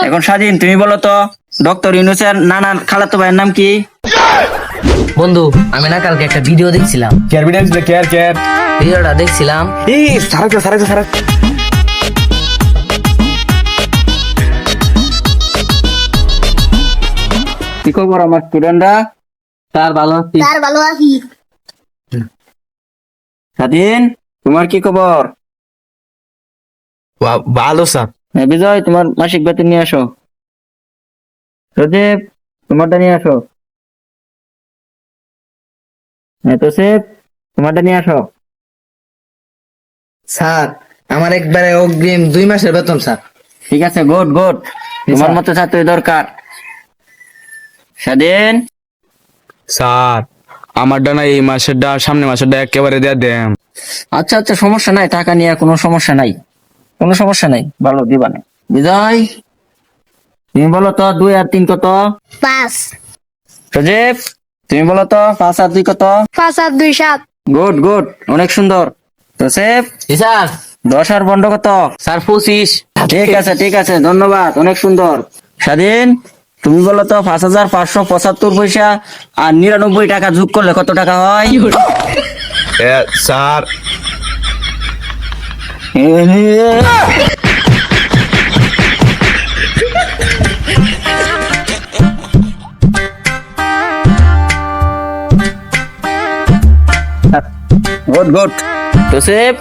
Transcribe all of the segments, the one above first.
এখন স্বাধীন তুমি বলো তো ডক্টর ইউনূসের নানার খালাতো ভাইয়ের নাম কি? বন্ধু আমি না কালকে একটা ভিডিও দেখছিলাম, কেয়ার ভিডিও কেয়ার ভিডিওটা দেখছিলাম। এই সারা কি খবর আমার স্টুডেন্টরা? তার ভালো আছি। স্যার ভালো আছি। স্বাধীন তোমার কি খবর? ভালো স্যার। বিজয় তোমার মাসিক বেতন নিয়ে আসো। রজেব তোমারটা নিয়ে আসো। তোসেফ তোমারটা নিয়ে আসো। স্যার আমার একবারে অগ্রিম 2 মাসের বেতন স্যার। ঠিক আছে, গুড গুড, তোমার মতো ছাত্রই দরকার। স্বাধীন স্যার আমারটা না এই মাসেরটা সামনে মাসেরটা একেবারে দিয়ে দেন। আচ্ছা আচ্ছা, সমস্যা নাই, টাকা নিয়ে কোনো সমস্যা নাই, কোনো সমস্যা নাই, ভালো দিবা না। বিজয় তুমি বলো তো 2 আর 3 কত? 5 রজেব তুমি বলো তো 5 আর 2 কত? 5 আর 2 7। গুড গুড, অনেক সুন্দর। তোসেফ জি স্যার। 10 আর 12 কত? স্যার 25। ঠিক আছে, ধন্যবাদ, অনেক সুন্দর। স্বাধীন তুমি বলো তো 5,575 পয়সা আর 99 টাকা যোগ করলে কত টাকা হয়? Sir good good. তোসেফ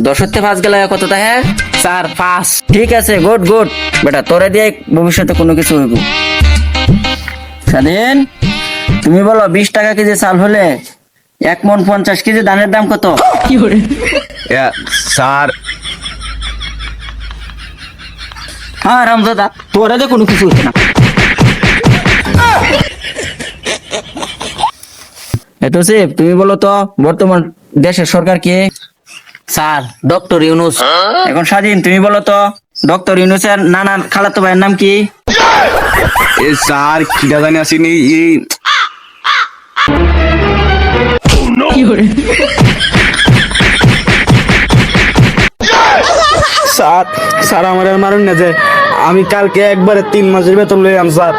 10 থেকে 5 গেলে কত টাকা? স্যার 5। ঠিক আছে, গুড গুড বেটা, তোরে দিয়ে ভবিষ্যতে কোনো কিছু হইব। স্বাধীন তুমি বলো 20 টাকা কেজি চাল হলে 1 মণ 50 কেজি ধানের দাম কত? স্যার হ্যাঁ রামদাদা, তোরা দিয়ে কোনো কিছু হচ্ছে না। তোসেফ তুমি বলো তো বর্তমান দেশের সরকার কে? Sir doctor Yunus. এখন স্বাধীন তুমি বলো তো ডক্টর ইউনূসের নানার খালাতো ভাইয়ের নাম কি? স্যার কিটা জানি আসিনি এই স্যার আমার আর মারুন না যে আমি কালকে একবারে 3 মাসের বেতন লইলাম স্যার।